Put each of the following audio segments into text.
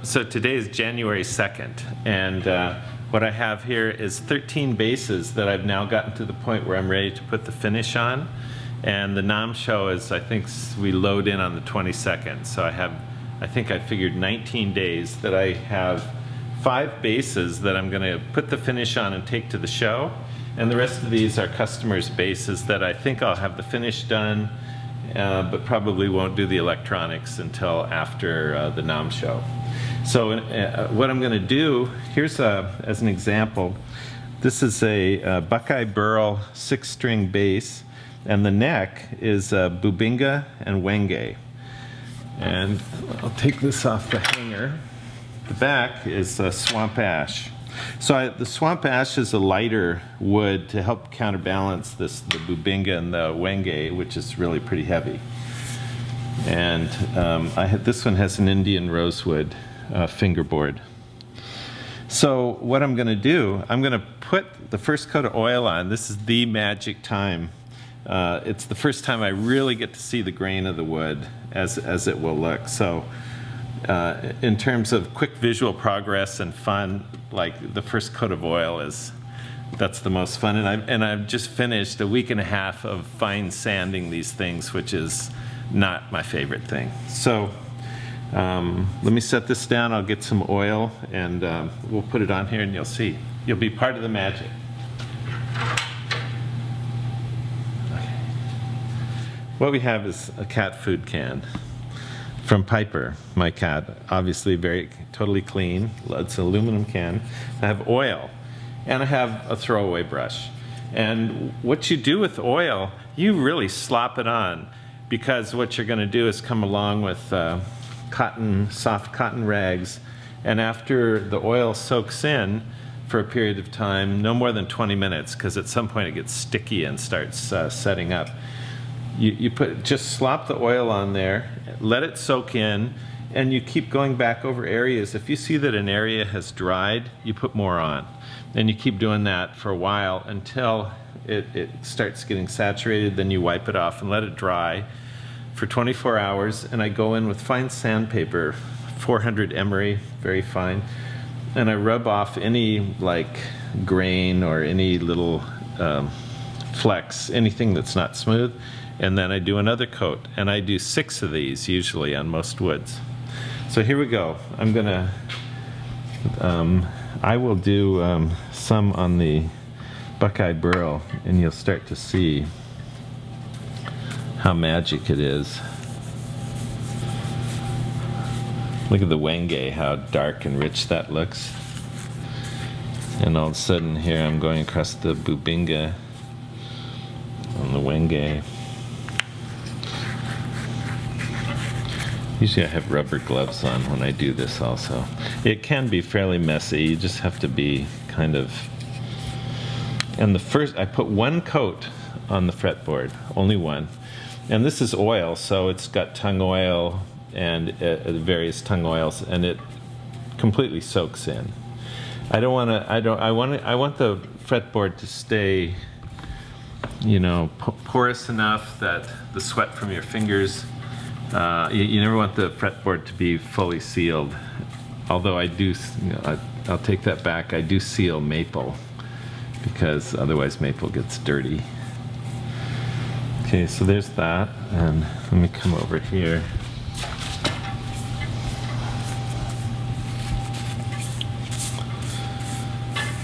So today is January 2nd, and what I have here is 13 bases that I've now gotten to the point where I'm ready to put the finish on. And the NAMM show is, I think, we load in on the 22nd. So I think I figured 19 days that I have 5 bases that I'm going to put the finish on and take to the show. And the rest of these are customers' bases that I think I'll have the finish done, but probably won't do the electronics until after the NAMM show. So what I'm going to do, here's as an example, this is a Buckeye Burl 6-string bass, and the neck is Bubinga and Wenge. And I'll take this off the hanger. The back is Swamp Ash. So the Swamp Ash is a lighter wood to help counterbalance the Bubinga and the Wenge, which is really pretty heavy. And this one has an Indian rosewood fingerboard. So what I'm going to do, I'm going to put the first coat of oil on. This is the magic time. It's the first time I really get to see the grain of the wood as it will look. So in terms of quick visual progress and fun, like the first coat of oil that's the most fun. And I've just finished a week and a half of fine sanding these things, which is not my favorite thing. So let me set this down. I'll get some oil and we'll put it on here and you'll see. You'll be part of the magic. Okay. What we have is a cat food can from Piper, my cat. Obviously totally clean. It's an aluminum can. I have oil and I have a throwaway brush. And what you do with oil, you really slop it on, because what you're going to do is come along with soft cotton rags, and after the oil soaks in for a period of time, no more than 20 minutes, because at some point it gets sticky and starts setting up. Just slop the oil on there, let it soak in, and you keep going back over areas. If you see that an area has dried, you put more on. And you keep doing that for a while until it starts getting saturated, then you wipe it off and let it dry for 24 hours, and I go in with fine sandpaper, 400 emery, very fine, and I rub off any grain or any little flecks, anything that's not smooth, and then I do another coat, and I do 6 of these usually on most woods. So here we go. I will do some on the Buckeye Burl, and you'll start to see how magic it is. Look at the Wenge, how dark and rich that looks. And all of a sudden here I'm going across the Bubinga on the Wenge. Usually I have rubber gloves on when I do this also. It can be fairly messy, you just have to be kind of... And I put 1 coat on the fretboard, only 1. And this is oil, so it's got tung oil and various tung oils, and it completely soaks in. I want the fretboard to stay, porous enough that the sweat from your fingers. You never want the fretboard to be fully sealed. Although I'll take that back. I do seal maple, because otherwise maple gets dirty. Okay, so there's that, and let me come over here.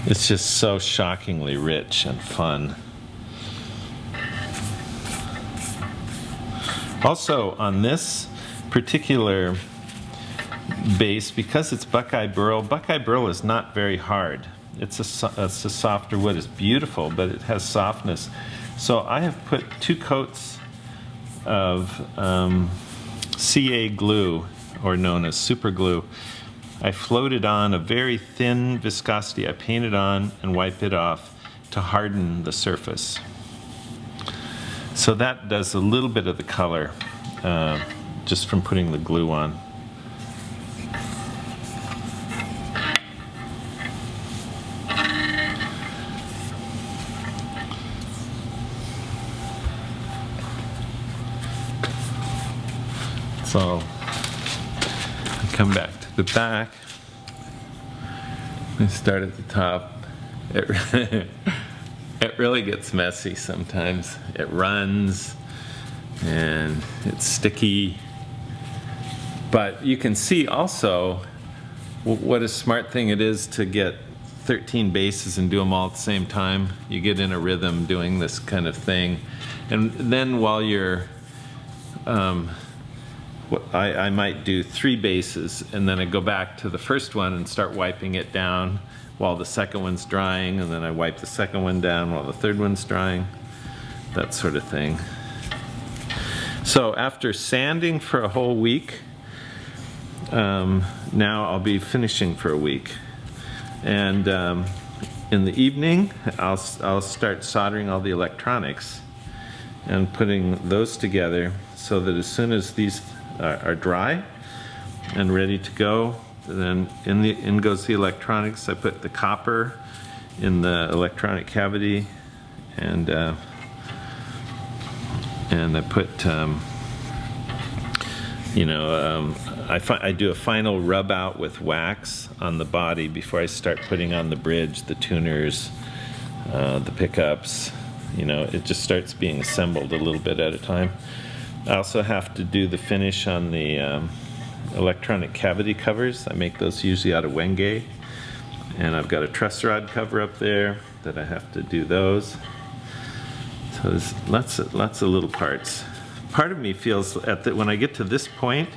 It's just so shockingly rich and fun. Also, on this particular base, because it's Buckeye Burl is not very hard. It's a softer wood. It's beautiful, but it has softness. So I have put 2 coats of CA glue, or known as super glue. I floated on a very thin viscosity. I paint it on and wipe it off to harden the surface. So that does a little bit of the color just from putting the glue on. So come back to the back, we start at the top. It really gets messy sometimes. It runs and it's sticky. But you can see also what a smart thing it is to get 13 bases and do them all at the same time. You get in a rhythm doing this kind of thing. And then while you're, I might do 3 bases and then I go back to the first one and start wiping it down while the second one's drying, and then I wipe the second one down while the third one's drying, that sort of thing. So after sanding for a whole week, now I'll be finishing for a week. And in the evening, I'll start soldering all the electronics and putting those together so that as soon as these are dry and ready to go, then in goes the electronics. I put the copper in the electronic cavity, and I put I do a final rub out with wax on the body before I start putting on the bridge, the tuners, the pickups. It just starts being assembled a little bit at a time. I also have to do the finish on the electronic cavity covers. I make those usually out of Wenge, and I've got a truss rod cover up there that I have to do those. So there's lots of little parts. Part of me feels when I get to this point,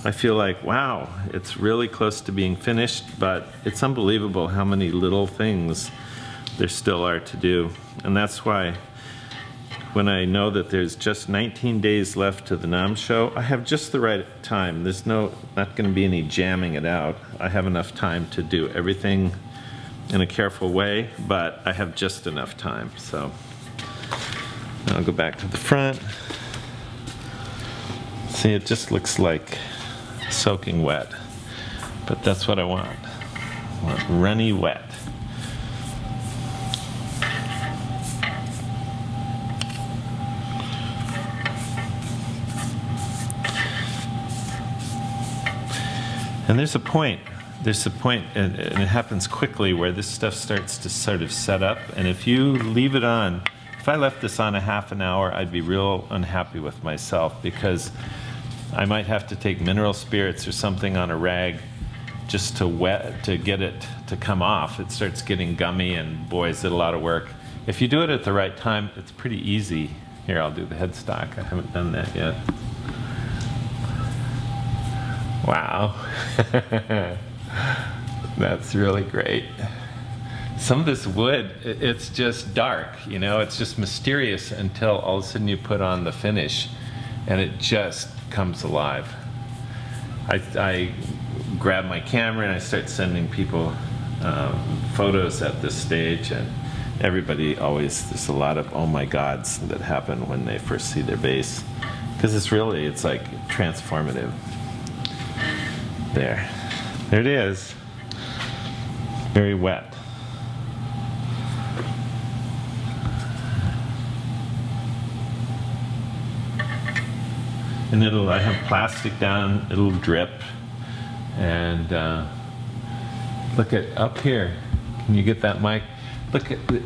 I feel like, wow, it's really close to being finished, but it's unbelievable how many little things there still are to do. And that's why when I know that there's just 19 days left to the NAMM show, I have just the right time. There's not going to be any jamming it out. I have enough time to do everything in a careful way, but I have just enough time. So I'll go back to the front. See, it just looks like soaking wet, but that's what I want. I want runny wet. And there's a point, and it happens quickly, where this stuff starts to sort of set up, and if you leave it on, if I left this on a half an hour, I'd be real unhappy with myself, because I might have to take mineral spirits or something on a rag just to get it to come off. It starts getting gummy, and boy, is it a lot of work. If you do it at the right time, it's pretty easy. Here, I'll do the headstock. I haven't done that yet. Wow. That's really great. Some of this wood, it's just dark, it's just mysterious until all of a sudden you put on the finish and it just comes alive. I grab my camera and I start sending people photos at this stage, and everybody always, there's a lot of oh my gods that happen when they first see their base, because it's like transformative. There it is. Very wet. And I have plastic down, it'll drip. And look at up here. Can you get that mic?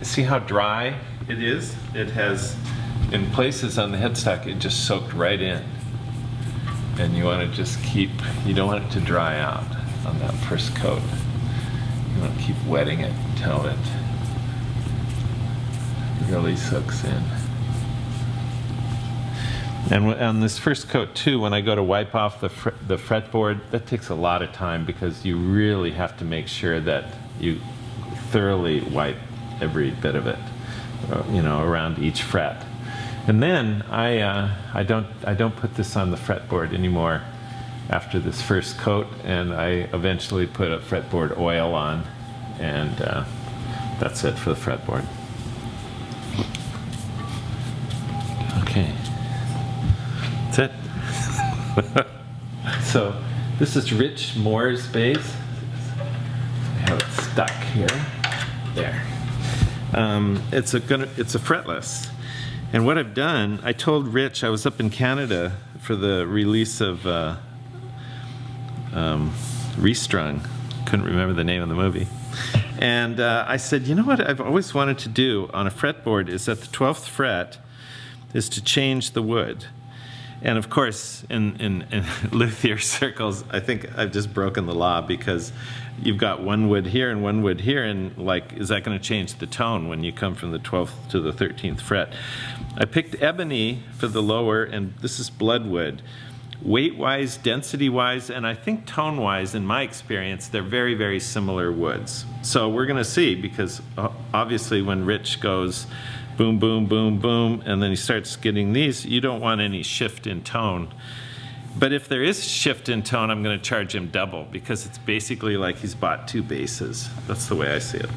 See how dry it is? It has, in places on the headstock, it just soaked right in. And you want to just you don't want it to dry out on that first coat. You want to keep wetting it until it really soaks in. And on this first coat too, when I go to wipe off the fretboard, that takes a lot of time, because you really have to make sure that you thoroughly wipe every bit of it, around each fret. And then I don't put this on the fretboard anymore after this first coat, and I eventually put a fretboard oil on, and that's it for the fretboard. Okay, that's it. So this is Rich Moore's bass. I have it stuck here. There. It's a fretless. And what I've done, I told Rich, I was up in Canada for the release of Restrung. Couldn't remember the name of the movie. And I said, you know what I've always wanted to do on a fretboard is at the 12th fret is to change the wood. And of course, in luthier circles, I think I've just broken the law, because you've got one wood here and one wood here, and like, is that going to change the tone when you come from the 12th to the 13th fret? I picked ebony for the lower, and this is bloodwood. Weight-wise, density-wise, and I think tone-wise, in my experience, they're very, very similar woods. So we're going to see, because obviously when Rich goes boom, boom, boom, boom, and then he starts getting these, you don't want any shift in tone. But if there is shift in tone, I'm going to charge him double, because it's basically like he's bought two basses. That's the way I see it.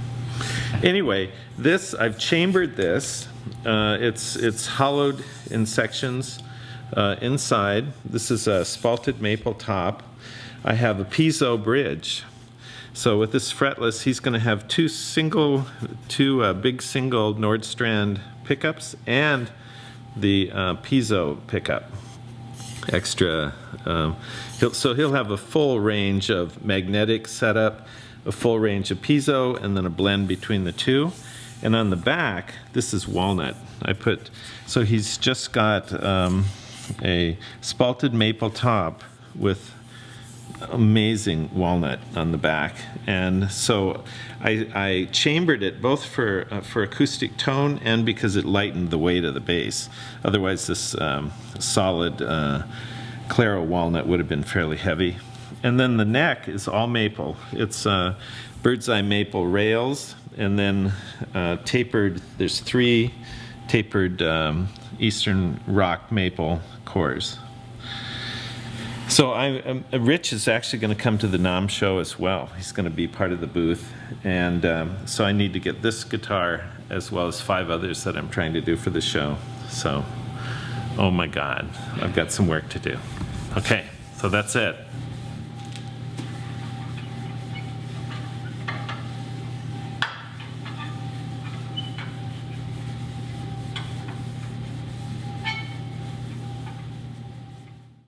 Anyway, this, I've chambered this. It's hollowed in sections inside. This is a spalted maple top. I have a piezo bridge. So with this fretless, he's going to have two big single Nordstrand pickups and the piezo pickup. Extra. So he'll have a full range of magnetic setup, a full range of piezo, and then a blend between the two. And on the back, this is walnut. So he's just got a spalted maple top with amazing walnut on the back. And so I chambered it both for acoustic tone and because it lightened the weight of the bass. Otherwise this solid Claro walnut would have been fairly heavy. And then the neck is all maple. It's bird's eye maple rails, and then tapered, there's 3 tapered Eastern rock maple cores. So Rich is actually going to come to the NAMM show as well. He's going to be part of the booth. And so I need to get this guitar as well as 5 others that I'm trying to do for the show. So, oh my God, I've got some work to do. Okay, so that's it.